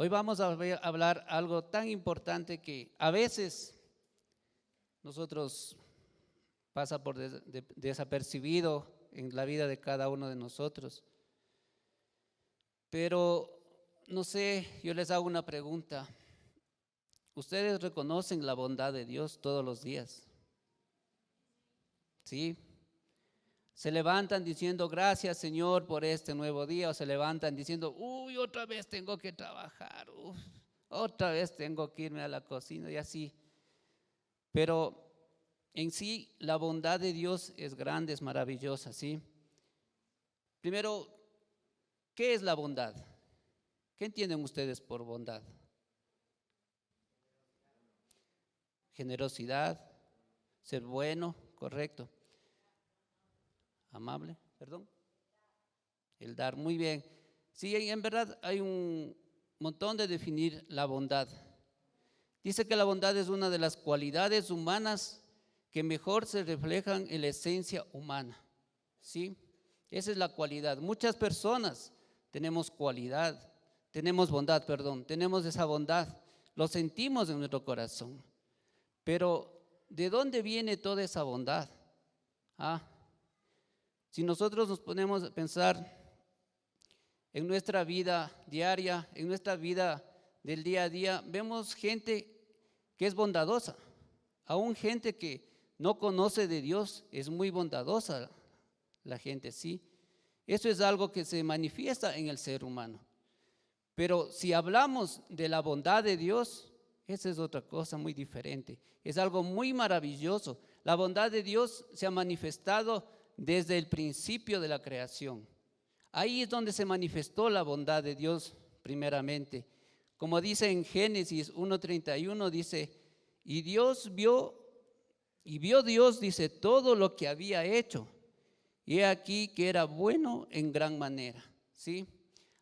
Hoy vamos a hablar algo tan importante que a veces nosotros pasa por desapercibido en la vida de cada uno de nosotros. Pero no sé, yo les hago una pregunta. ¿Ustedes reconocen la bondad de Dios todos los días? ¿Sí? Se levantan diciendo gracias Señor por este nuevo día, o se levantan diciendo uy, otra vez tengo que trabajar, otra vez tengo que irme a la cocina y así. Pero en sí la bondad de Dios es grande, es maravillosa, ¿sí? Primero, ¿qué es la bondad? ¿Qué entienden ustedes por bondad? Generosidad, ser bueno, correcto. Amable, perdón. El dar, muy bien. Sí, en verdad hay un montón de definir la bondad. Dice que la bondad es una de las cualidades humanas que mejor se reflejan en la esencia humana. ¿Sí? Esa es la cualidad. Muchas personas tenemos cualidad, tenemos bondad, perdón, tenemos esa bondad, lo sentimos en nuestro corazón. Pero ¿de dónde viene toda esa bondad? Si nosotros nos ponemos a pensar en nuestra vida diaria, en nuestra vida del día a día, vemos gente que es bondadosa, aún gente que no conoce de Dios, es muy bondadosa la gente, sí. Eso es algo que se manifiesta en el ser humano. Pero si hablamos de la bondad de Dios, esa es otra cosa muy diferente. Es algo muy maravilloso. La bondad de Dios se ha manifestado desde el principio de la creación. Ahí es donde se manifestó la bondad de Dios primeramente. Como dice en Génesis 1:31, dice, y vio Dios, dice, todo lo que había hecho. Y he aquí que era bueno en gran manera, ¿sí?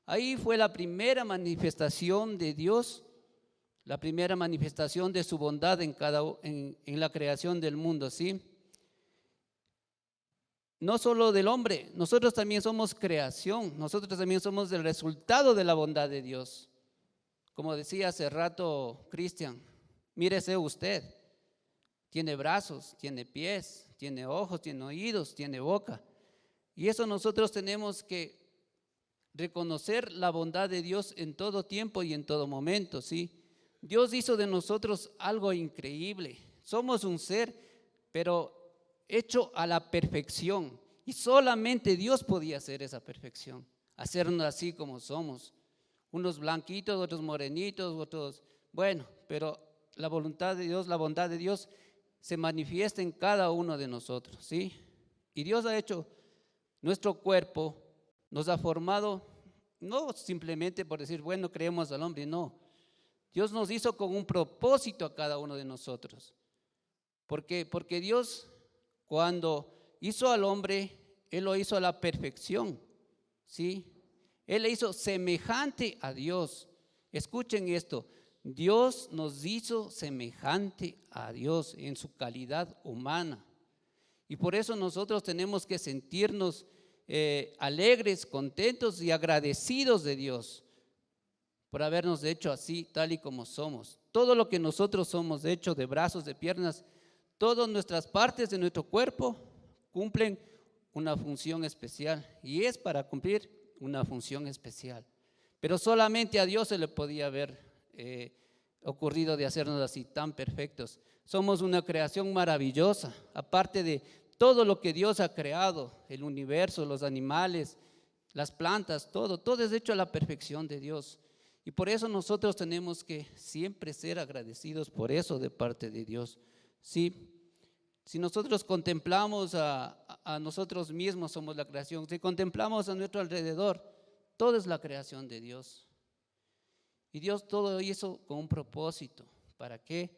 Ahí fue la primera manifestación de Dios, la primera manifestación de su bondad en la creación del mundo, ¿sí? No solo del hombre, nosotros también somos creación, nosotros también somos el resultado de la bondad de Dios. Como decía hace rato Cristian, mírese usted, tiene brazos, tiene pies, tiene ojos, tiene oídos, tiene boca. Y eso nosotros tenemos que reconocer la bondad de Dios en todo tiempo y en todo momento, ¿sí? Dios hizo de nosotros algo increíble. Somos un ser, pero hecho a la perfección. Y solamente Dios podía hacer esa perfección, hacernos así como somos. Unos blanquitos, otros morenitos, otros, bueno, pero la voluntad de Dios, la bondad de Dios se manifiesta en cada uno de nosotros, ¿sí? Y Dios ha hecho nuestro cuerpo, nos ha formado, no simplemente por decir, bueno, creemos al hombre, no. Dios nos hizo con un propósito a cada uno de nosotros. ¿Por qué? Porque Dios, cuando hizo al hombre, Él lo hizo a la perfección, ¿sí? Él le hizo semejante a Dios. Escuchen esto, Dios nos hizo semejante a Dios en su calidad humana. Y por eso nosotros tenemos que sentirnos alegres, contentos y agradecidos de Dios por habernos hecho así, tal y como somos. Todo lo que nosotros somos hecho de brazos, de piernas, todas nuestras partes de nuestro cuerpo cumplen una función especial y es para cumplir una función especial. Pero solamente a Dios se le podía haber ocurrido de hacernos así tan perfectos. Somos una creación maravillosa, aparte de todo lo que Dios ha creado, el universo, los animales, las plantas, todo es hecho a la perfección de Dios. Y por eso nosotros tenemos que siempre ser agradecidos por eso de parte de Dios. Sí, si nosotros contemplamos a nosotros mismos, somos la creación. Si contemplamos a nuestro alrededor, todo es la creación de Dios. Y Dios todo hizo con un propósito. ¿Para qué?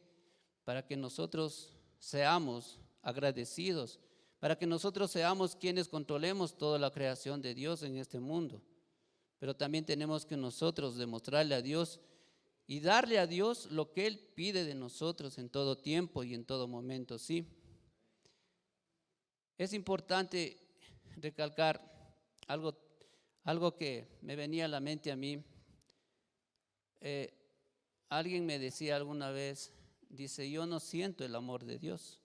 Para que nosotros seamos agradecidos, para que nosotros seamos quienes controlemos toda la creación de Dios en este mundo. Pero también tenemos que nosotros demostrarle a Dios y darle a Dios lo que Él pide de nosotros en todo tiempo y en todo momento, ¿sí? Es importante recalcar algo que me venía a la mente a mí. Eh, alguien me decía alguna vez, dice, yo no siento el amor de Dios,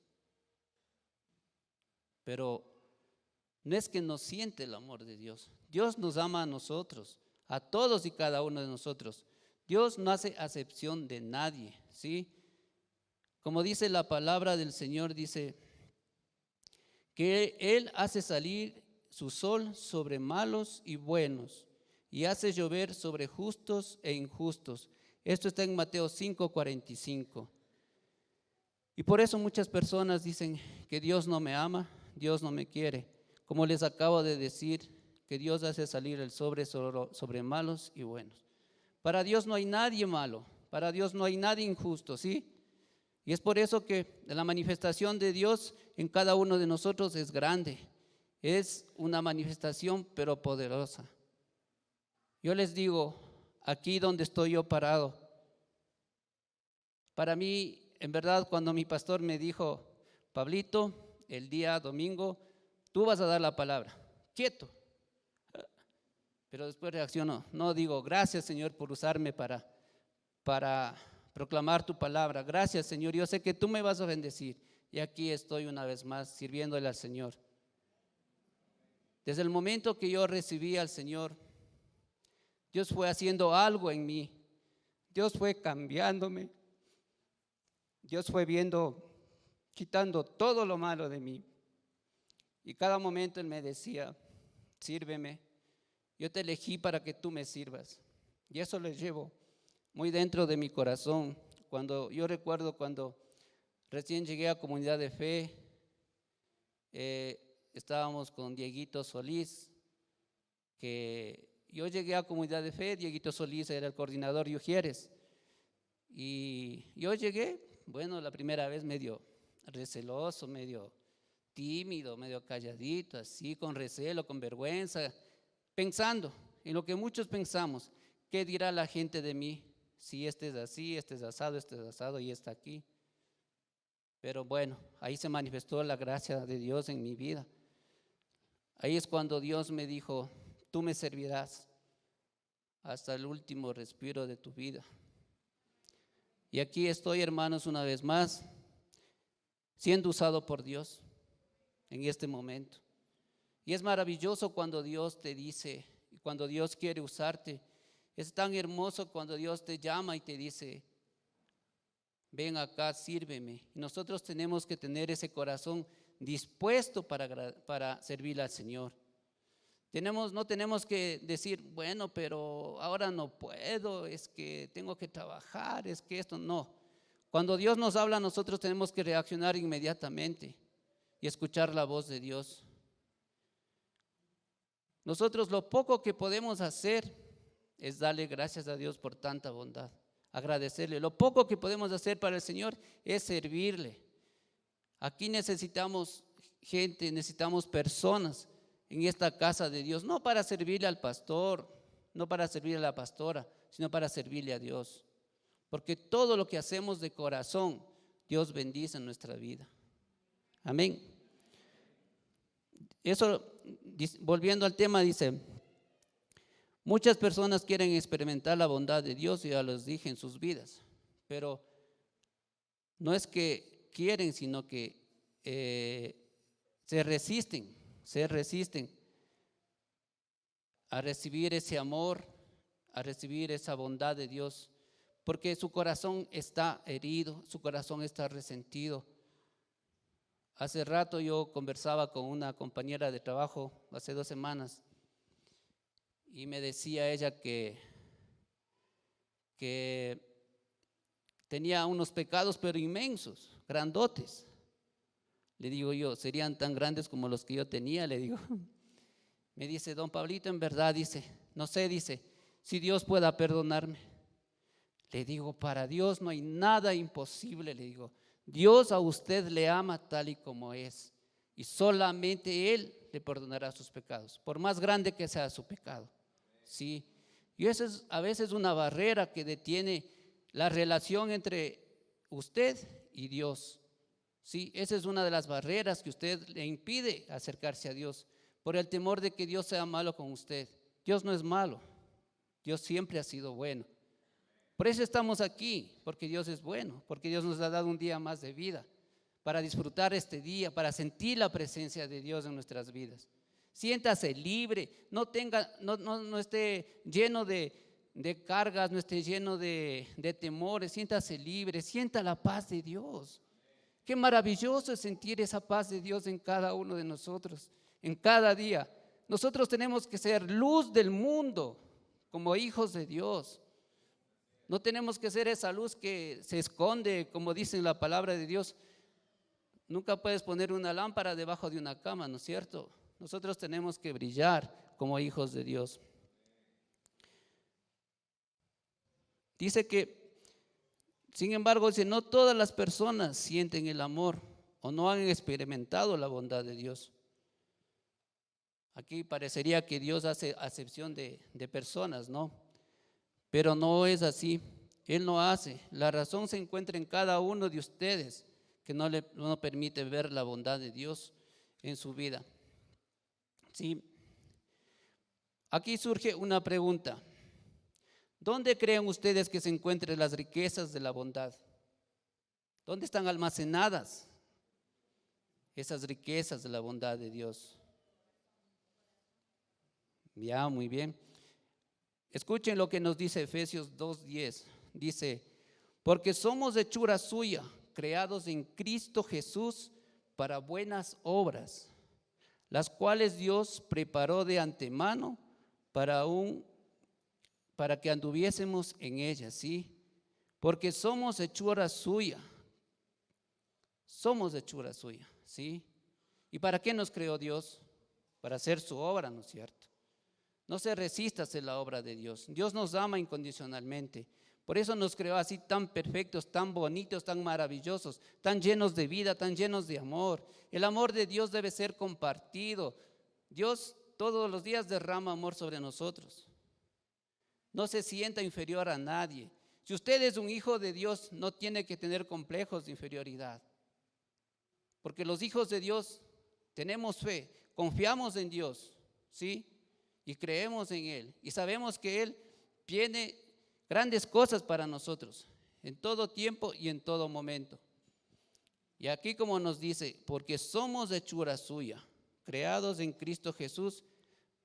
pero no es que no siente el amor de Dios. Dios nos ama a nosotros, a todos y cada uno de nosotros. Dios no hace acepción de nadie, ¿sí? Como dice la palabra del Señor, dice que Él hace salir su sol sobre malos y buenos y hace llover sobre justos e injustos. Esto está en Mateo 5:45. Y por eso muchas personas dicen que Dios no me ama, Dios no me quiere. Como les acabo de decir, que Dios hace salir el sobre malos y buenos. Para Dios no hay nadie malo, para Dios no hay nadie injusto, ¿sí? Y es por eso que la manifestación de Dios en cada uno de nosotros es grande. Es una manifestación pero poderosa. Yo les digo, aquí donde estoy yo parado, para mí, en verdad, cuando mi pastor me dijo, Pablito, el día domingo, tú vas a dar la palabra, quieto. Pero después reacciono, no, digo, gracias Señor por usarme para proclamar tu palabra. Gracias Señor, yo sé que tú me vas a bendecir. Y aquí estoy una vez más sirviéndole al Señor. Desde el momento que yo recibí al Señor, Dios fue haciendo algo en mí. Dios fue cambiándome. Dios fue quitando todo lo malo de mí. Y cada momento Él me decía, sírveme. Yo te elegí para que tú me sirvas. Y eso lo llevo muy dentro de mi corazón. Yo recuerdo cuando recién llegué a Comunidad de Fe, estábamos con Dieguito Solís, que yo llegué a Comunidad de Fe, Dieguito Solís era el coordinador de Ujieres. Y yo llegué, bueno, la primera vez medio receloso, medio tímido, medio calladito, así, con recelo, con vergüenza, pensando en lo que muchos pensamos, ¿qué dirá la gente de mí? Si este es así, este es asado y está aquí. Pero bueno, ahí se manifestó la gracia de Dios en mi vida. Ahí es cuando Dios me dijo, tú me servirás hasta el último respiro de tu vida. Y aquí estoy, hermanos, una vez más, siendo usado por Dios en este momento. Y es maravilloso cuando Dios te dice, cuando Dios quiere usarte. Es tan hermoso cuando Dios te llama y te dice, ven acá, sírveme. Y nosotros tenemos que tener ese corazón dispuesto para servir al Señor. No tenemos que decir, bueno, pero ahora no puedo, es que tengo que trabajar, es que esto no. Cuando Dios nos habla, nosotros tenemos que reaccionar inmediatamente y escuchar la voz de Dios. Nosotros lo poco que podemos hacer es darle gracias a Dios por tanta bondad, agradecerle. Lo poco que podemos hacer para el Señor es servirle. Aquí necesitamos gente, necesitamos personas en esta casa de Dios, no para servirle al pastor, no para servirle a la pastora, sino para servirle a Dios. Porque todo lo que hacemos de corazón, Dios bendice en nuestra vida. Amén. Eso, volviendo al tema, dice, muchas personas quieren experimentar la bondad de Dios, ya los dije, en sus vidas, pero no es que quieren, sino que se resisten a recibir ese amor, a recibir esa bondad de Dios, porque su corazón está herido, su corazón está resentido. Hace rato yo conversaba con una compañera de trabajo, hace 2 semanas, y me decía ella que tenía unos pecados pero inmensos, grandotes. Le digo yo, ¿serían tan grandes como los que yo tenía? Le digo. Me dice, don Pablito, en verdad, dice, no sé, dice, si Dios pueda perdonarme. Le digo, para Dios no hay nada imposible, le digo. Dios a usted le ama tal y como es, y solamente Él le perdonará sus pecados, por más grande que sea su pecado. ¿Sí? Y esa es a veces una barrera que detiene la relación entre usted y Dios. Sí, esa es una de las barreras que usted le impide acercarse a Dios, por el temor de que Dios sea malo con usted. Dios no es malo, Dios siempre ha sido bueno. Por eso estamos aquí, porque Dios es bueno, porque Dios nos ha dado un día más de vida, para disfrutar este día, para sentir la presencia de Dios en nuestras vidas. Siéntase libre, no esté lleno de cargas, no esté lleno de temores, siéntase libre, sienta la paz de Dios. Qué maravilloso es sentir esa paz de Dios en cada uno de nosotros, en cada día. Nosotros tenemos que ser luz del mundo como hijos de Dios. No tenemos que ser esa luz que se esconde, como dice la palabra de Dios. Nunca puedes poner una lámpara debajo de una cama, ¿no es cierto? Nosotros tenemos que brillar como hijos de Dios. Dice que, sin embargo, dice, no todas las personas sienten el amor o no han experimentado la bondad de Dios. Aquí parecería que Dios hace acepción de personas, ¿no? Pero no es así. Él no hace. La razón se encuentra en cada uno de ustedes que no permite ver la bondad de Dios en su vida. Sí. Aquí surge una pregunta. ¿Dónde creen ustedes que se encuentran las riquezas de la bondad? ¿Dónde están almacenadas esas riquezas de la bondad de Dios? Ya, muy bien. Escuchen lo que nos dice Efesios 2:10. Dice, porque somos hechura suya, creados en Cristo Jesús para buenas obras, las cuales Dios preparó de antemano para que anduviésemos en ellas, ¿sí? Porque somos hechura suya, ¿sí? ¿Y para qué nos creó Dios? Para hacer su obra, ¿no es cierto? No se resista a hacer la obra de Dios. Dios nos ama incondicionalmente. Por eso nos creó así tan perfectos, tan bonitos, tan maravillosos, tan llenos de vida, tan llenos de amor. El amor de Dios debe ser compartido. Dios todos los días derrama amor sobre nosotros. No se sienta inferior a nadie. Si usted es un hijo de Dios, no tiene que tener complejos de inferioridad. Porque los hijos de Dios tenemos fe, confiamos en Dios, ¿sí? Y creemos en Él. Y sabemos que Él tiene grandes cosas para nosotros, en todo tiempo y en todo momento. Y aquí como nos dice, porque somos hechura suya, creados en Cristo Jesús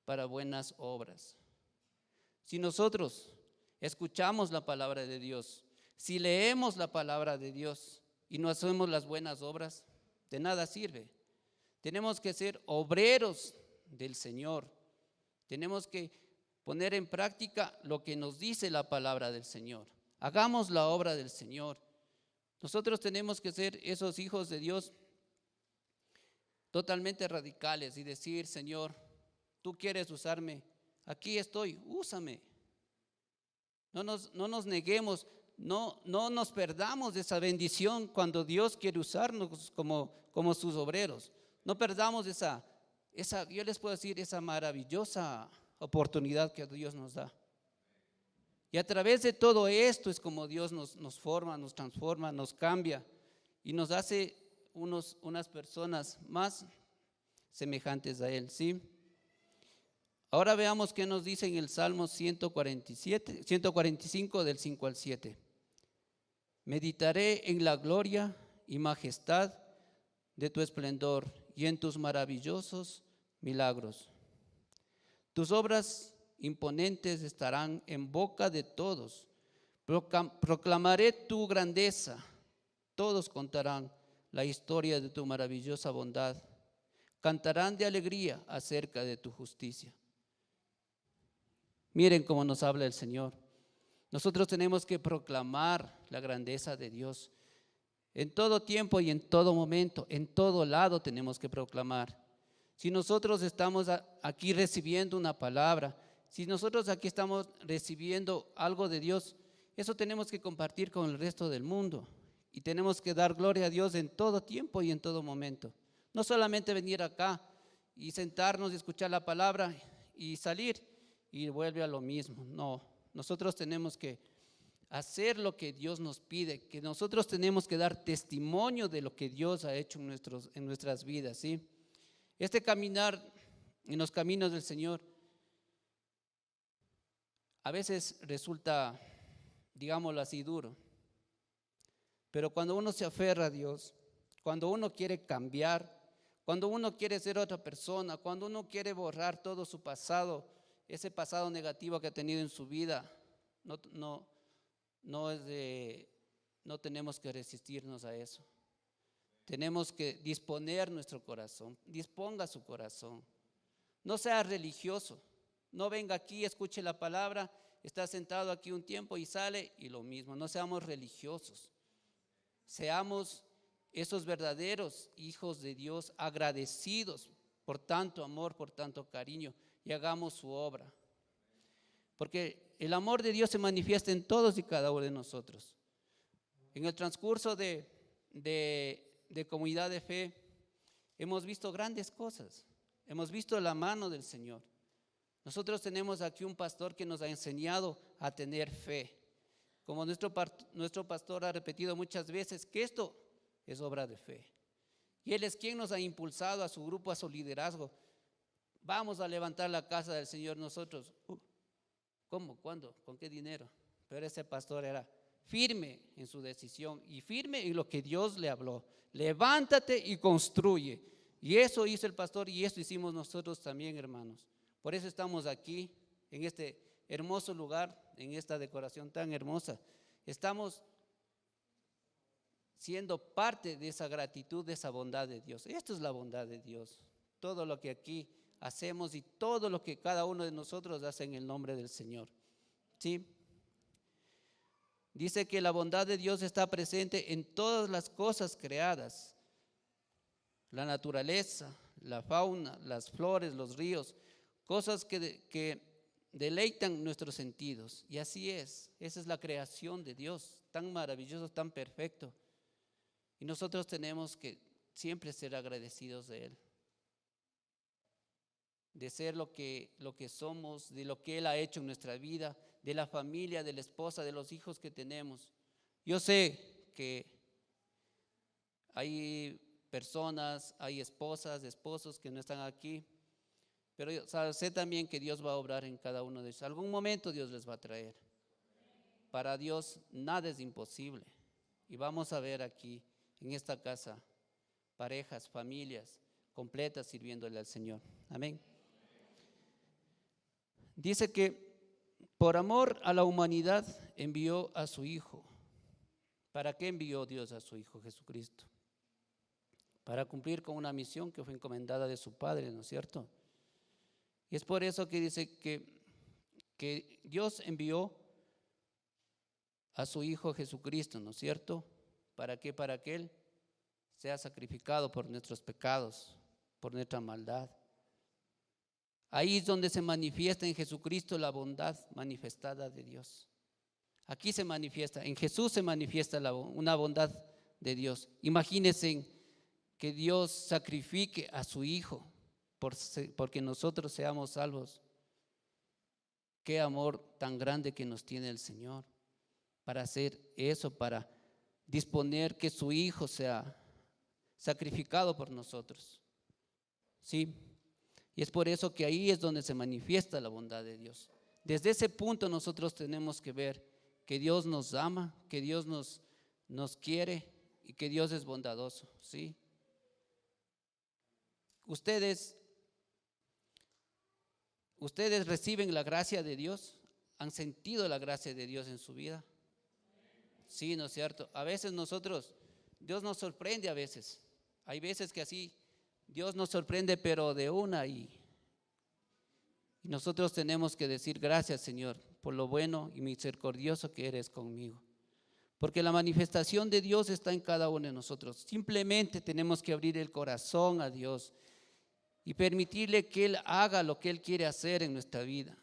para buenas obras. Si nosotros escuchamos la palabra de Dios, si leemos la palabra de Dios y no hacemos las buenas obras, de nada sirve. Tenemos que ser obreros del Señor. Tenemos que poner en práctica lo que nos dice la palabra del Señor. Hagamos la obra del Señor. Nosotros tenemos que ser esos hijos de Dios totalmente radicales y decir, Señor, tú quieres usarme, aquí estoy, úsame. No nos neguemos, no nos perdamos de esa bendición cuando Dios quiere usarnos como sus obreros. No perdamos esa, yo les puedo decir, esa maravillosa oportunidad que Dios nos da. Y a través de todo esto es como Dios nos forma, nos transforma, nos cambia y nos hace unas personas más semejantes a Él, ¿sí? Ahora veamos qué nos dice en el Salmo 145 del 5 al 7. Meditaré en la gloria y majestad de tu esplendor y en tus maravillosos milagros. Tus obras imponentes estarán en boca de todos. Proclamaré tu grandeza. Todos contarán la historia de tu maravillosa bondad. Cantarán de alegría acerca de tu justicia. Miren cómo nos habla el Señor. Nosotros tenemos que proclamar la grandeza de Dios. En todo tiempo y en todo momento, en todo lado tenemos que proclamar. Si nosotros estamos aquí recibiendo una palabra, si nosotros aquí estamos recibiendo algo de Dios, eso tenemos que compartir con el resto del mundo. Y tenemos que dar gloria a Dios en todo tiempo y en todo momento. No solamente venir acá y sentarnos y escuchar la palabra y salir y vuelve a lo mismo. No, nosotros tenemos que hacer lo que Dios nos pide, que nosotros tenemos que dar testimonio de lo que Dios ha hecho en nuestras vidas, ¿sí? Este caminar en los caminos del Señor a veces resulta digámoslo así, duro. Pero cuando uno se aferra a Dios, cuando uno quiere cambiar, cuando uno quiere ser otra persona, cuando uno quiere borrar todo su pasado, ese pasado negativo que ha tenido en su vida, no tenemos que resistirnos a eso. Tenemos que disponer nuestro corazón, disponga su corazón. No sea religioso, no venga aquí, escuche la palabra, está sentado aquí un tiempo y sale y lo mismo. No seamos religiosos, seamos esos verdaderos hijos de Dios, agradecidos por tanto amor, por tanto cariño, y hagamos su obra. Porque el amor de Dios se manifiesta en todos y cada uno de nosotros. En el transcurso de Comunidad de Fe hemos visto grandes cosas, hemos visto la mano del Señor. Nosotros tenemos aquí un pastor que nos ha enseñado a tener fe. Como nuestro pastor ha repetido muchas veces que esto es obra de fe. Y Él es quien nos ha impulsado a su grupo, a su liderazgo. Vamos a levantar la casa del Señor nosotros. ¿Cómo? ¿Cuándo? ¿Con qué dinero? Pero ese pastor era firme en su decisión y firme en lo que Dios le habló. Levántate y construye. Y eso hizo el pastor y eso hicimos nosotros también, hermanos. Por eso estamos aquí, en este hermoso lugar, en esta decoración tan hermosa. Estamos siendo parte de esa gratitud, de esa bondad de Dios. Esto es la bondad de Dios. Todo lo que aquí hacemos y todo lo que cada uno de nosotros hace en el nombre del Señor. ¿Sí? Dice que la bondad de Dios está presente en todas las cosas creadas. La naturaleza, la fauna, las flores, los ríos, cosas que deleitan nuestros sentidos. Y así es, esa es la creación de Dios, tan maravilloso, tan perfecto. Y nosotros tenemos que siempre ser agradecidos de Él, de ser lo que somos, de lo que Él ha hecho en nuestra vida, de la familia, de la esposa, de los hijos que tenemos. Yo sé que hay personas, hay esposas, esposos que no están aquí, pero yo sé también que Dios va a obrar en cada uno de ellos. Algún momento Dios les va a traer. Para Dios nada es imposible. Y vamos a ver aquí, en esta casa, parejas, familias completas sirviéndole al Señor. Amén. Dice que por amor a la humanidad envió a su Hijo. ¿Para qué envió Dios a su Hijo Jesucristo? Para cumplir con una misión que fue encomendada de su Padre, ¿no es cierto? Y es por eso que dice que Dios envió a su Hijo Jesucristo, ¿no es cierto? ¿Para qué? Para que Él sea sacrificado por nuestros pecados, por nuestra maldad. Ahí es donde se manifiesta en Jesucristo la bondad manifestada de Dios. Aquí se manifiesta, en Jesús se manifiesta una bondad de Dios. Imagínense que Dios sacrifique a su Hijo porque nosotros seamos salvos. Qué amor tan grande que nos tiene el Señor para hacer eso, para disponer que su Hijo sea sacrificado por nosotros. ¿Sí? Y es por eso que ahí es donde se manifiesta la bondad de Dios. Desde ese punto nosotros tenemos que ver que Dios nos ama, que Dios nos quiere y que Dios es bondadoso. ¿Sí? Ustedes reciben la gracia de Dios, han sentido la gracia de Dios en su vida. Sí, ¿no es cierto? A veces Dios nos sorprende a veces. Hay veces que así Dios nos sorprende, pero de una y nosotros tenemos que decir gracias, Señor, por lo bueno y misericordioso que eres conmigo. Porque la manifestación de Dios está en cada uno de nosotros. Simplemente tenemos que abrir el corazón a Dios y permitirle que Él haga lo que Él quiere hacer en nuestra vida.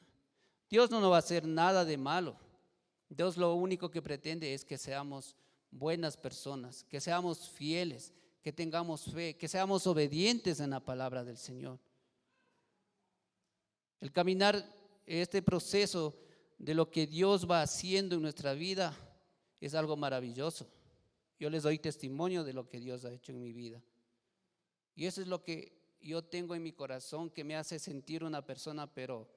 Dios no nos va a hacer nada de malo. Dios lo único que pretende es que seamos buenas personas, que seamos fieles, que tengamos fe, que seamos obedientes en la palabra del Señor. El caminar este proceso de lo que Dios va haciendo en nuestra vida es algo maravilloso. Yo les doy testimonio de lo que Dios ha hecho en mi vida. Y eso es lo que yo tengo en mi corazón, que me hace sentir una persona, pero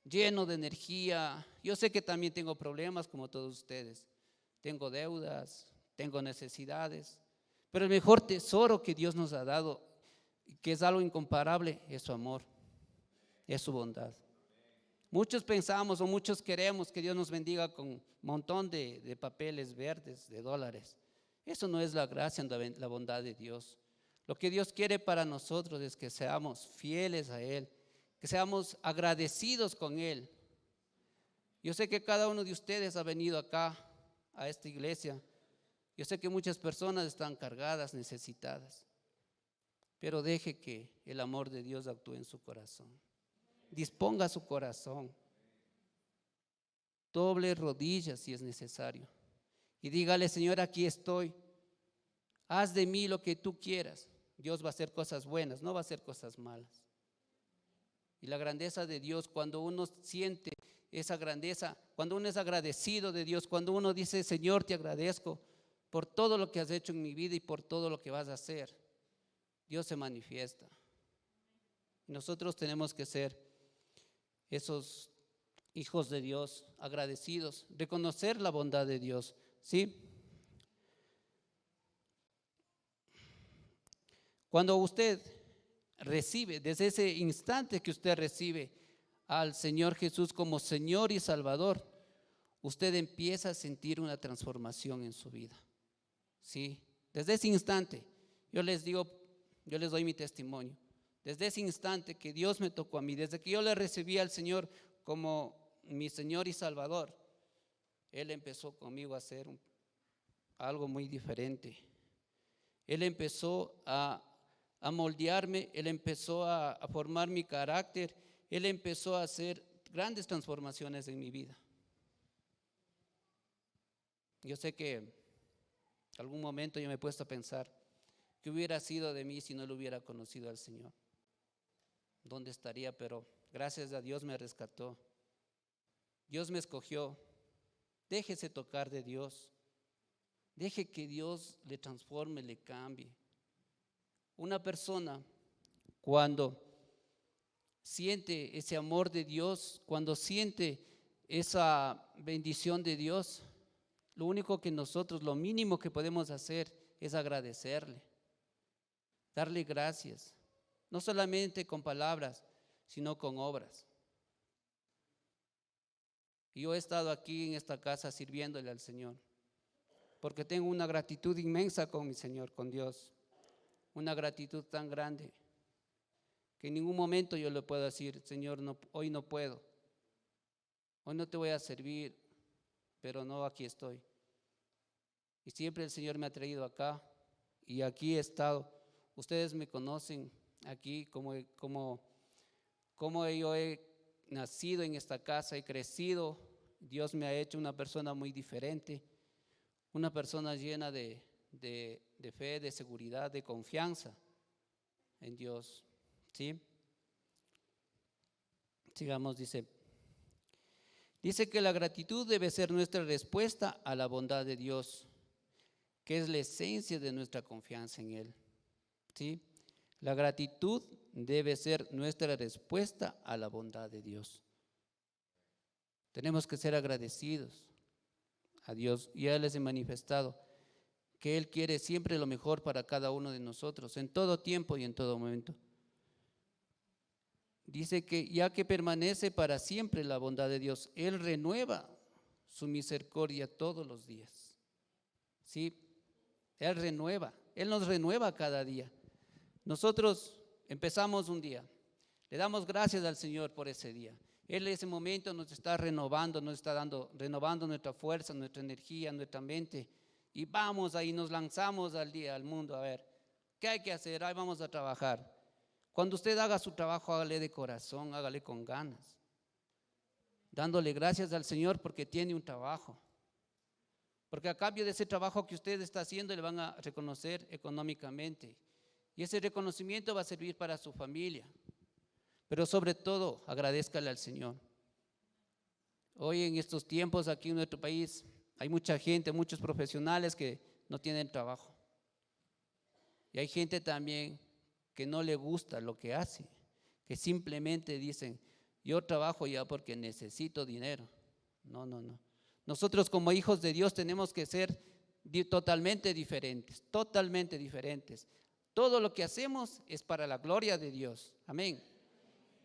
lleno de energía. Yo sé que también tengo problemas como todos ustedes. Tengo deudas, tengo necesidades, pero el mejor tesoro que Dios nos ha dado, que es algo incomparable, es su amor, es su bondad. Muchos pensamos o muchos queremos que Dios nos bendiga con un montón de papeles verdes, de dólares. Eso no es la gracia, la bondad de Dios. Lo que Dios quiere para nosotros es que seamos fieles a Él, que seamos agradecidos con Él. Yo sé que cada uno de ustedes ha venido acá, a esta iglesia. Yo sé que muchas personas están cargadas, necesitadas, pero deje que el amor de Dios actúe en su corazón. Disponga su corazón, doble rodillas si es necesario y dígale: Señor, aquí estoy, haz de mí lo que tú quieras. Dios va a hacer cosas buenas, no va a hacer cosas malas. Y la grandeza de Dios, cuando uno siente esa grandeza, cuando uno es agradecido de Dios, cuando uno dice: Señor, te agradezco por todo lo que has hecho en mi vida y por todo lo que vas a hacer, Dios se manifiesta. Y nosotros tenemos que ser esos hijos de Dios agradecidos, reconocer la bondad de Dios, ¿sí? Cuando usted recibe, desde ese instante que usted recibe al Señor Jesús como Señor y Salvador, usted empieza a sentir una transformación en su vida, ¿sí? Desde ese instante, yo les doy mi testimonio. Desde ese instante que Dios me tocó a mí, desde que yo le recibí al Señor como mi Señor y Salvador, Él empezó conmigo a hacer algo muy diferente. Él empezó a moldearme, Él empezó a formar mi carácter, Él empezó a hacer grandes transformaciones en mi vida. Yo sé que en algún momento yo me he puesto a pensar: ¿qué hubiera sido de mí si no lo hubiera conocido al Señor? ¿Dónde estaría? Pero gracias a Dios me rescató. Dios me escogió. Déjese tocar de Dios. Deje que Dios le transforme, le cambie. Una persona, cuando siente ese amor de Dios, cuando siente esa bendición de Dios, lo único que nosotros, lo mínimo que podemos hacer es agradecerle, darle gracias. No solamente con palabras, sino con obras. Yo he estado aquí en esta casa sirviéndole al Señor, porque tengo una gratitud inmensa con mi Señor, con Dios. Una gratitud tan grande que en ningún momento yo le puedo decir: Señor, no, hoy no puedo, hoy no te voy a servir, pero no, aquí estoy. Y siempre el Señor me ha traído acá y aquí he estado. Ustedes me conocen aquí como yo he nacido en esta casa, he crecido. Dios me ha hecho una persona muy diferente, una persona llena de fe, de seguridad, de confianza en Dios, ¿sí? Sigamos, dice que la gratitud debe ser nuestra respuesta a la bondad de Dios, que es la esencia de nuestra confianza en Él, ¿sí? La gratitud debe ser nuestra respuesta a la bondad de Dios. Tenemos que ser agradecidos a Dios. Ya les he manifestado que Él quiere siempre lo mejor para cada uno de nosotros, en todo tiempo y en todo momento. Dice que ya que permanece para siempre la bondad de Dios, Él renueva su misericordia todos los días. ¿Sí? Él nos renueva cada día. Nosotros empezamos un día, le damos gracias al Señor por ese día. Él en ese momento nos está renovando, renovando nuestra fuerza, nuestra energía, nuestra mente. Y vamos ahí, nos lanzamos al día, al mundo, a ver, ¿qué hay que hacer? Ahí vamos a trabajar. Cuando usted haga su trabajo, hágale de corazón, hágale con ganas, dándole gracias al Señor porque tiene un trabajo. Porque a cambio de ese trabajo que usted está haciendo, le van a reconocer económicamente. Y ese reconocimiento va a servir para su familia. Pero sobre todo, agradézcale al Señor. Hoy en estos tiempos aquí en nuestro país hay mucha gente, muchos profesionales que no tienen trabajo. Y hay gente también que no le gusta lo que hace, que simplemente dicen: yo trabajo ya porque necesito dinero. No, no, no. Nosotros como hijos de Dios tenemos que ser totalmente diferentes, totalmente diferentes. Todo lo que hacemos es para la gloria de Dios. Amén.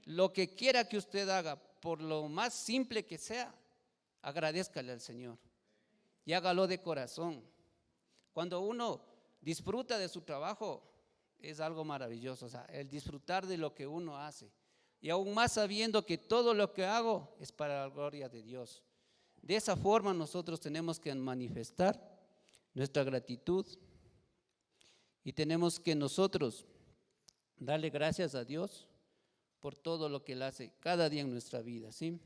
Lo que quiera que usted haga, por lo más simple que sea, agradézcale al Señor y hágalo de corazón. Cuando uno disfruta de su trabajo, es algo maravilloso, o sea, el disfrutar de lo que uno hace. Y aún más sabiendo que todo lo que hago es para la gloria de Dios. De esa forma nosotros tenemos que manifestar nuestra gratitud y tenemos que nosotros darle gracias a Dios por todo lo que Él hace cada día en nuestra vida, ¿sí?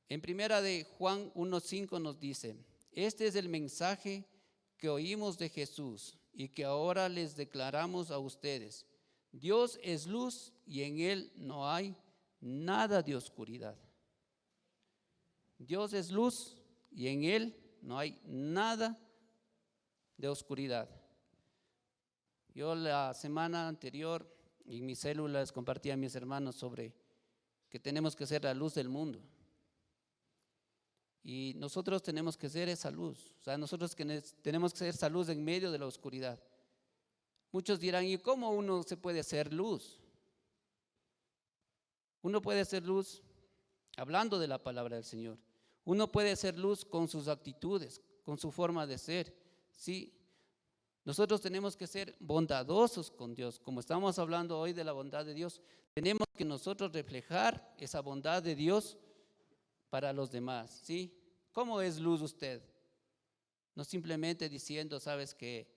En primera de Juan 1:5 nos dice: este es el mensaje que oímos de Jesús y que ahora les declaramos a ustedes. Dios es luz y en Él no hay nada de oscuridad. Dios es luz y en Él no hay nada de oscuridad. Yo la semana anterior en mis células compartí a mis hermanos sobre que tenemos que ser la luz del mundo. Y nosotros tenemos que ser esa luz, o sea, nosotros tenemos que ser esa luz en medio de la oscuridad. Muchos dirán, ¿y cómo uno se puede hacer luz? Uno puede hacer luz hablando de la palabra del Señor. Uno puede hacer luz con sus actitudes, con su forma de ser, ¿sí? Nosotros tenemos que ser bondadosos con Dios. Como estamos hablando hoy de la bondad de Dios, tenemos que nosotros reflejar esa bondad de Dios para los demás, ¿sí? ¿Cómo es luz usted? No simplemente diciendo, sabes que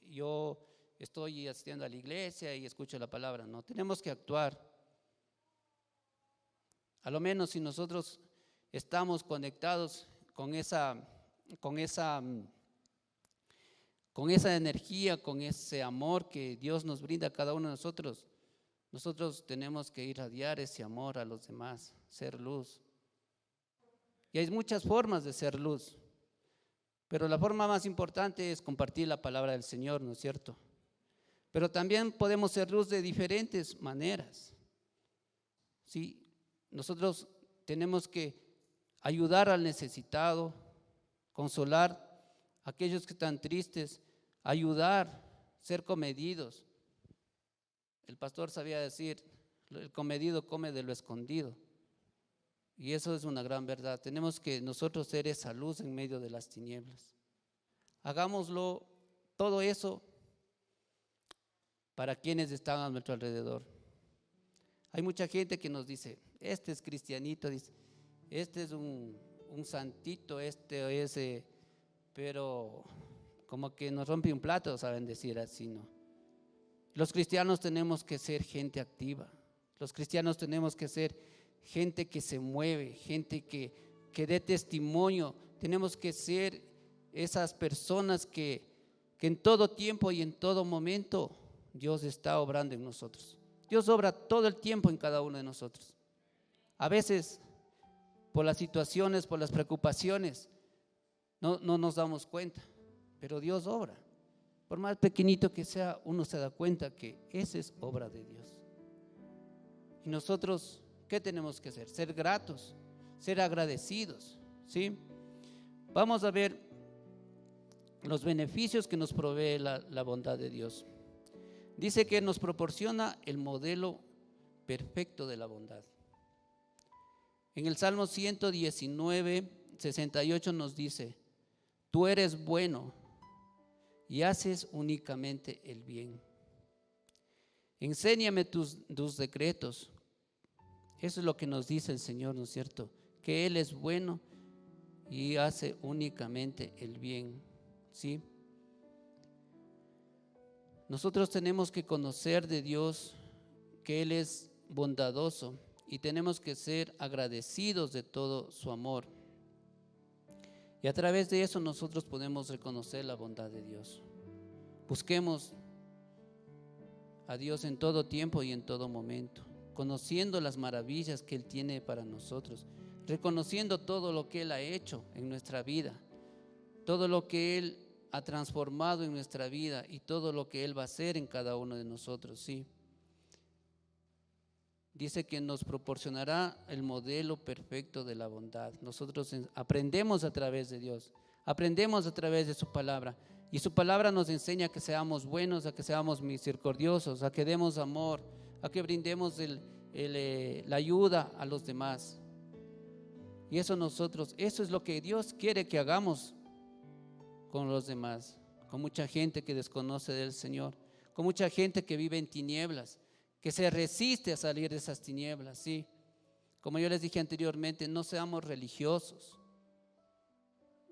yo estoy asistiendo a la iglesia y escucho la palabra. No, tenemos que actuar. A lo menos si nosotros estamos conectados con esa energía, con ese amor que Dios nos brinda a cada uno de nosotros, nosotros tenemos que irradiar ese amor a los demás, ser luz. Y hay muchas formas de ser luz, pero la forma más importante es compartir la palabra del Señor, ¿no es cierto? Pero también podemos ser luz de diferentes maneras, ¿sí? Nosotros tenemos que ayudar al necesitado, consolar a aquellos que están tristes, ayudar, ser comedidos. El pastor sabía decir, el comedido come de lo escondido. Y eso es una gran verdad. Tenemos que nosotros ser esa luz en medio de las tinieblas. Hagámoslo, todo eso, para quienes están a nuestro alrededor. Hay mucha gente que nos dice, este es cristianito, dice, este es un santito, este es, pero como que nos rompe un plato, saben decir así, ¿no? Los cristianos tenemos que ser gente activa. Los cristianos tenemos que ser gente que se mueve, gente que dé testimonio. Tenemos que ser esas personas que en todo tiempo y en todo momento Dios está obrando en nosotros. Dios obra todo el tiempo en cada uno de nosotros. A veces, por las situaciones, por las preocupaciones, no nos damos cuenta, pero Dios obra. Por más pequeñito que sea, uno se da cuenta que esa es obra de Dios. Y nosotros, ¿qué tenemos que hacer? Ser gratos, ser agradecidos, ¿sí? Vamos a ver los beneficios que nos provee la bondad de Dios. Dice que nos proporciona el modelo perfecto de la bondad. En el Salmo 119, 68 nos dice, tú eres bueno y haces únicamente el bien. Enséñame tus decretos. Eso es lo que nos dice el Señor, ¿no es cierto? Que Él es bueno y hace únicamente el bien, ¿sí? Nosotros tenemos que conocer de Dios que Él es bondadoso y tenemos que ser agradecidos de todo su amor. Y a través de eso nosotros podemos reconocer la bondad de Dios. Busquemos a Dios en todo tiempo y en todo momento, conociendo las maravillas que Él tiene para nosotros, reconociendo todo lo que Él ha hecho en nuestra vida, todo lo que Él ha transformado en nuestra vida y todo lo que Él va a hacer en cada uno de nosotros, ¿sí? dice que nos proporcionará el modelo perfecto de la bondad. Nosotros aprendemos a través de Dios, aprendemos a través de su palabra. Y su palabra nos enseña a que seamos buenos, a que seamos misericordiosos, a que demos amor, a que brindemos la ayuda a los demás. Y eso es lo que Dios quiere que hagamos con los demás, con mucha gente que desconoce del Señor, con mucha gente que vive en tinieblas, que se resiste a salir de esas tinieblas, ¿sí? Como yo les dije anteriormente, no seamos religiosos.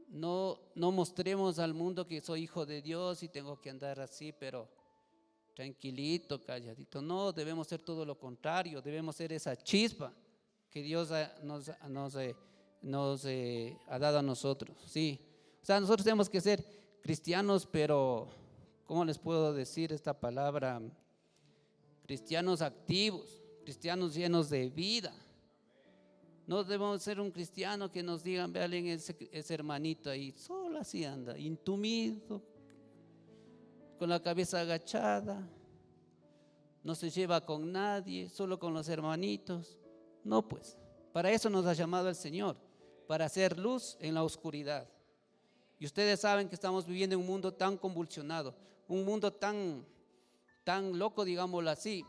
No mostremos al mundo que soy hijo de Dios y tengo que andar así, pero tranquilito, calladito. No, debemos ser todo lo contrario, debemos ser esa chispa que Dios nos ha dado a nosotros, ¿sí? O sea, nosotros tenemos que ser cristianos, pero ¿cómo les puedo decir esta palabra? Cristianos activos, cristianos llenos de vida. No debemos ser un cristiano que nos digan, vean ese hermanito ahí, solo así anda, intumido, con la cabeza agachada, no se lleva con nadie, solo con los hermanitos. No, pues, para eso nos ha llamado el Señor, para hacer luz en la oscuridad. Y ustedes saben que estamos viviendo en un mundo tan convulsionado, un mundo tan loco, digámoslo así,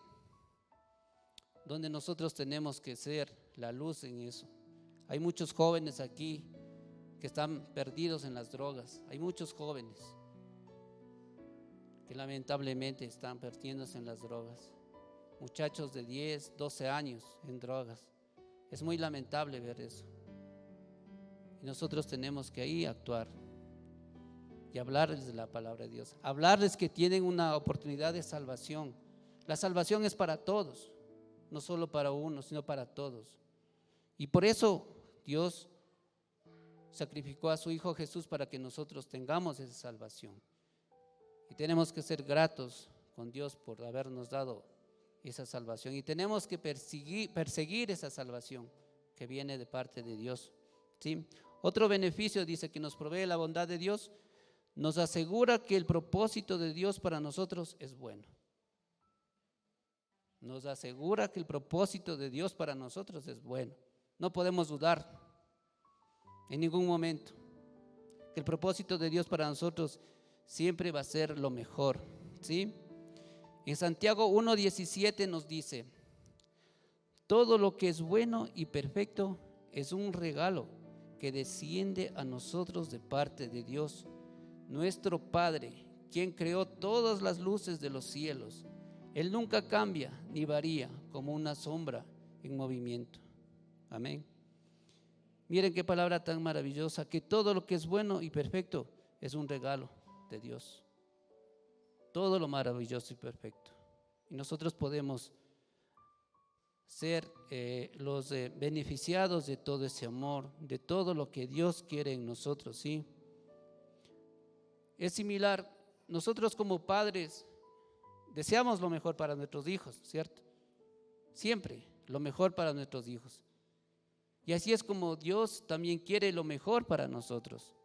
donde nosotros tenemos que ser la luz en eso. Hay muchos jóvenes aquí que están perdidos en las drogas. Hay muchos jóvenes que lamentablemente están perdiéndose en las drogas. Muchachos de 10, 12 años en drogas. Es muy lamentable ver eso. Y nosotros tenemos que ahí actuar y hablarles de la palabra de Dios. Hablarles que tienen una oportunidad de salvación. La salvación es para todos, no solo para uno, sino para todos. Y por eso Dios sacrificó a su Hijo Jesús para que nosotros tengamos esa salvación. Y tenemos que ser gratos con Dios por habernos dado esa salvación. Y tenemos que perseguir esa salvación que viene de parte de Dios, ¿sí? Otro beneficio dice que nos provee la bondad de Dios, nos asegura que el propósito de Dios para nosotros es bueno. Nos asegura que el propósito de Dios para nosotros es bueno. No podemos dudar en ningún momento que el propósito de Dios para nosotros siempre va a ser lo mejor, ¿sí? En Santiago 1:17 nos dice: todo lo que es bueno y perfecto es un regalo que desciende a nosotros de parte de Dios, nuestro Padre, quien creó todas las luces de los cielos. Él nunca cambia ni varía, como una sombra en movimiento. Amén. Miren qué palabra tan maravillosa, que todo lo que es bueno y perfecto es un regalo de Dios. Todo lo maravilloso y perfecto. Y nosotros podemos ser los beneficiados de todo ese amor, de todo lo que Dios quiere en nosotros, ¿sí? Es similar, nosotros como padres deseamos lo mejor para nuestros hijos, ¿cierto? Siempre lo mejor para nuestros hijos. Y así es como Dios también quiere lo mejor para nosotros.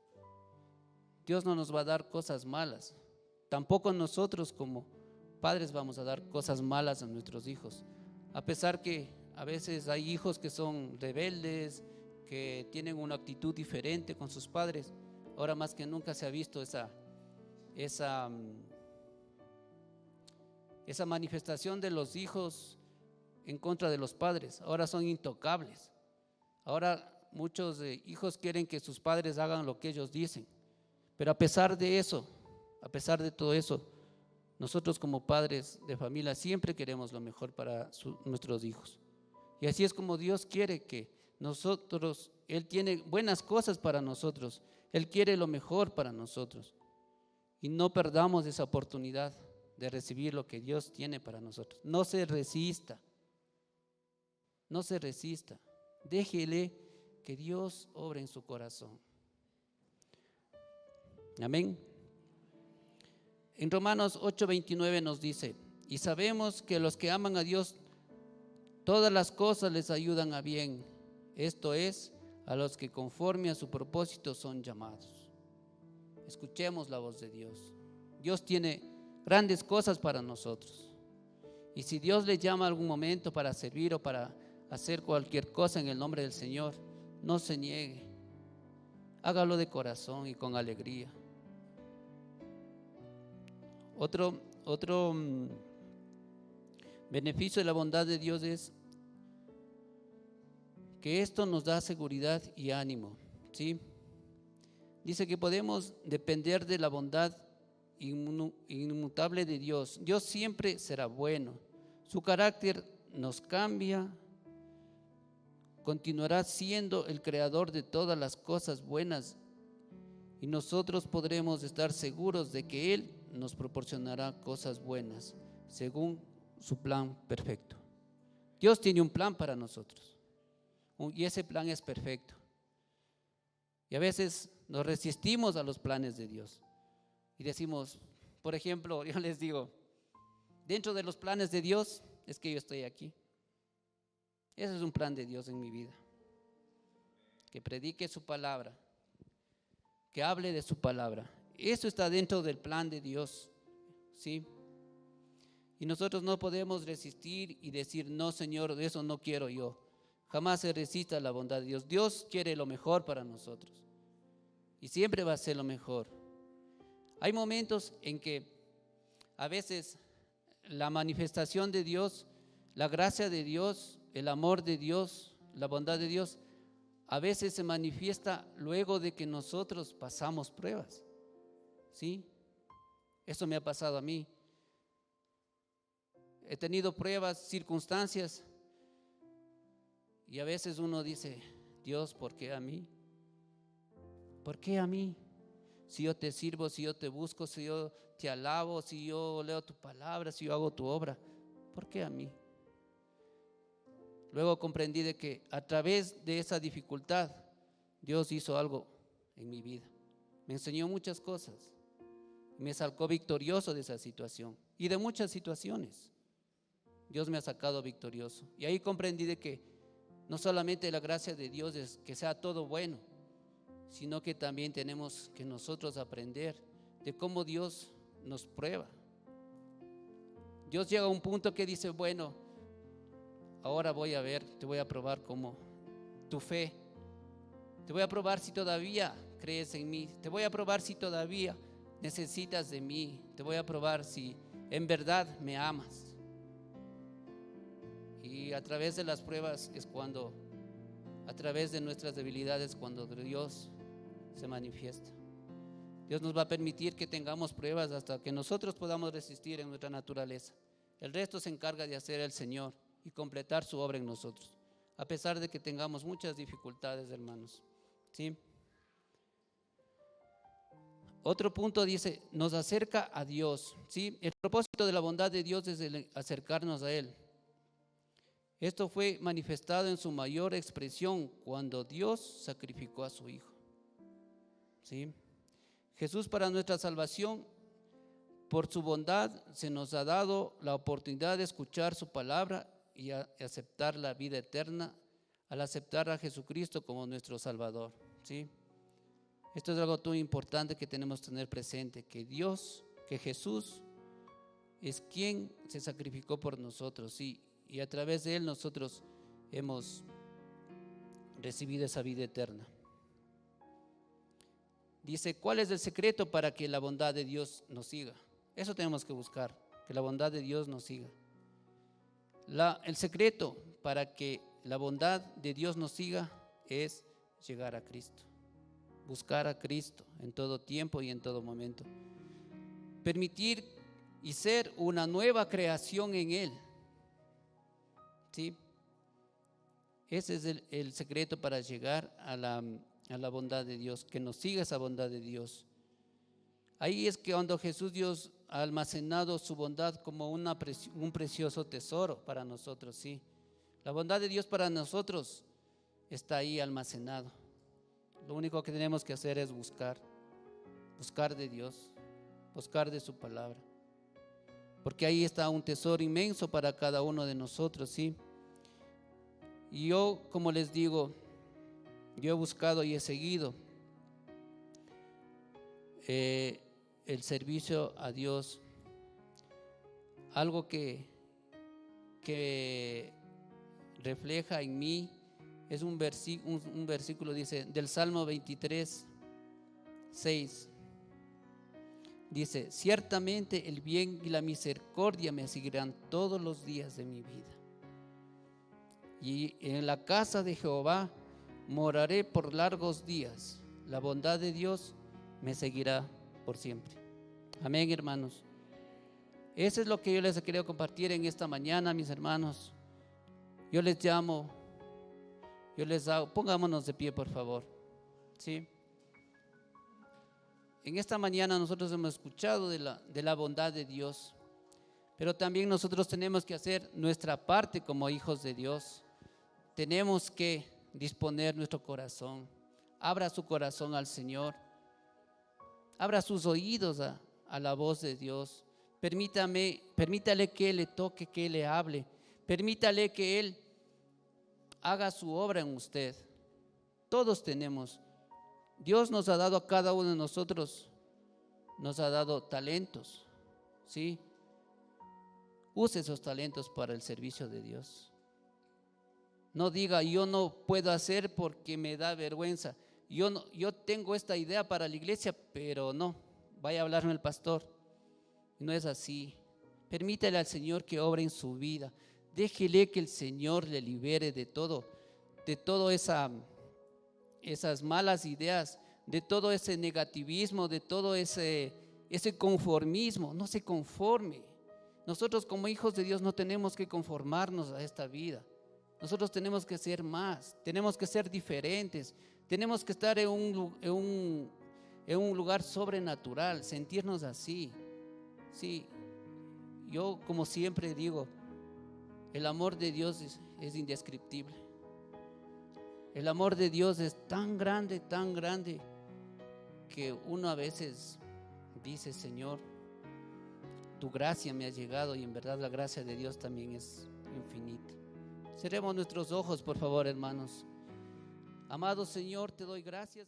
Dios no nos va a dar cosas malas. Tampoco nosotros como padres vamos a dar cosas malas a nuestros hijos. A pesar que a veces hay hijos que son rebeldes, que tienen una actitud diferente con sus padres. Ahora más que nunca se ha visto esa manifestación de los hijos en contra de los padres. Ahora son intocables. Ahora muchos hijos quieren que sus padres hagan lo que ellos dicen. Pero a pesar de eso, a pesar de todo eso, nosotros como padres de familia siempre queremos lo mejor para nuestros hijos. Y así es como Dios quiere que nosotros, Él tiene buenas cosas para nosotros. Él quiere lo mejor para nosotros. Y no perdamos esa oportunidad de recibir lo que Dios tiene para nosotros. No se resista. No se resista. Déjele que Dios obre en su corazón. Amén. En Romanos 8:29 nos dice: y sabemos que los que aman a Dios, todas las cosas les ayudan a bien. Esto es, a los que conforme a su propósito son llamados. Escuchemos la voz de Dios. Dios tiene grandes cosas para nosotros. Y si Dios le llama a algún momento para servir o para hacer cualquier cosa en el nombre del Señor, no se niegue. Hágalo de corazón y con alegría. Otro beneficio de la bondad de Dios es que esto nos da seguridad y ánimo, ¿sí? Dice que podemos depender de la bondad inmutable de Dios. Dios siempre será bueno. Su carácter nos cambia. Continuará siendo el creador de todas las cosas buenas y nosotros podremos estar seguros de que Él nos proporcionará cosas buenas según su plan perfecto. Dios tiene un plan para nosotros y ese plan es perfecto. Y a veces nos resistimos a los planes de Dios y decimos, por ejemplo, yo les digo, dentro de los planes de Dios es que yo estoy aquí. Ese es un plan de Dios en mi vida. Que predique su palabra, que hable de su palabra. Eso está dentro del plan de Dios, ¿sí? Y nosotros no podemos resistir y decir, no, Señor, eso no quiero yo. Jamás se resista a la bondad de Dios. Dios quiere lo mejor para nosotros y siempre va a ser lo mejor. Hay momentos en que a veces la manifestación de Dios, la gracia de Dios, el amor de Dios, la bondad de Dios, a veces se manifiesta luego de que nosotros pasamos pruebas, ¿sí? Eso me ha pasado a mí. He tenido pruebas, circunstancias, y a veces uno dice, Dios, ¿por qué a mí? ¿Por qué a mí? Si yo te sirvo, si yo te busco, si yo te alabo, si yo leo tu palabra, si yo hago tu obra, ¿por qué a mí? Luego comprendí de que a través de esa dificultad Dios hizo algo en mi vida. Me enseñó muchas cosas. Me sacó victorioso de esa situación y de muchas situaciones. Dios me ha sacado victorioso. Y ahí comprendí de que no solamente la gracia de Dios es que sea todo bueno, sino que también tenemos que nosotros aprender de cómo Dios nos prueba. Dios llega a un punto que dice, bueno, ahora voy a ver, te voy a probar como tu fe. Te voy a probar si todavía crees en mí. Te voy a probar si todavía necesitas de mí. Te voy a probar si en verdad me amas. Y a través de las pruebas es cuando, a través de nuestras debilidades, cuando Dios se manifiesta. Dios nos va a permitir que tengamos pruebas hasta que nosotros podamos resistir en nuestra naturaleza. El resto se encarga de hacer el Señor y completar su obra en nosotros, a pesar de que tengamos muchas dificultades, hermanos, ¿sí? Otro punto dice, nos acerca a Dios, ¿sí? El propósito de la bondad de Dios es el acercarnos a Él. Esto fue manifestado en su mayor expresión cuando Dios sacrificó a su Hijo, ¿sí? Jesús, para nuestra salvación, por su bondad se nos ha dado la oportunidad de escuchar su palabra y aceptar la vida eterna al aceptar a Jesucristo como nuestro Salvador, ¿sí? Esto es algo muy importante que tenemos que tener presente, que Dios, que Jesús es quien se sacrificó por nosotros, ¿sí? Y a través de Él nosotros hemos recibido esa vida eterna. Dice, ¿cuál es el secreto para que la bondad de Dios nos siga? Eso tenemos que buscar, que la bondad de Dios nos siga. El secreto para que la bondad de Dios nos siga es llegar a Cristo, buscar a Cristo en todo tiempo y en todo momento. Permitir y ser una nueva creación en Él, ¿sí? Ese es el secreto para llegar a la bondad de Dios, que nos siga esa bondad de Dios. Ahí es que cuando Dios ha almacenado su bondad como un precioso tesoro para nosotros, ¿sí? La bondad de Dios para nosotros está ahí almacenado. Lo único que tenemos que hacer es buscar de Dios, buscar de su palabra, porque ahí está un tesoro inmenso para cada uno de nosotros, ¿sí? Y yo, como les digo, yo he buscado y he seguido el servicio a Dios, algo que que refleja en mí es un versículo, dice, del Salmo 23, 6. Dice: ciertamente el bien y la misericordia me seguirán todos los días de mi vida, y en la casa de Jehová moraré por largos días. La bondad de Dios me seguirá por siempre. Amén, hermanos. Eso es lo que yo les he querido compartir en esta mañana, mis hermanos. Yo les hago, pongámonos de pie, por favor. ¿Sí? En esta mañana nosotros hemos escuchado de la bondad de Dios, pero también nosotros tenemos que hacer nuestra parte como hijos de Dios. Tenemos que disponer nuestro corazón. Abra su corazón al Señor. Abra sus oídos a la voz de Dios. Permítale que Él le toque, que Él le hable. Permítale que Él haga su obra en usted. Todos tenemos. Dios nos ha dado a cada uno de nosotros, nos ha dado talentos, ¿sí? Use esos talentos para el servicio de Dios. No diga: yo no puedo hacer porque me da vergüenza. Yo tengo esta idea para la iglesia, pero no, vaya a hablarme el pastor. No es así. Permítale al Señor que obre en su vida. Déjele que el Señor le libere de todo esas malas ideas, de todo ese negativismo, de todo ese conformismo. No se conforme. Nosotros como hijos de Dios no tenemos que conformarnos a esta vida. Nosotros tenemos que ser más, tenemos que ser diferentes, tenemos que estar en un lugar sobrenatural, sentirnos así. Sí, yo como siempre digo, el amor de Dios es indescriptible. El amor de Dios es tan grande, que uno a veces dice: Señor, tu gracia me ha llegado, y en verdad la gracia de Dios también es infinita. Cerremos nuestros ojos, por favor, hermanos. Amado Señor, te doy gracias.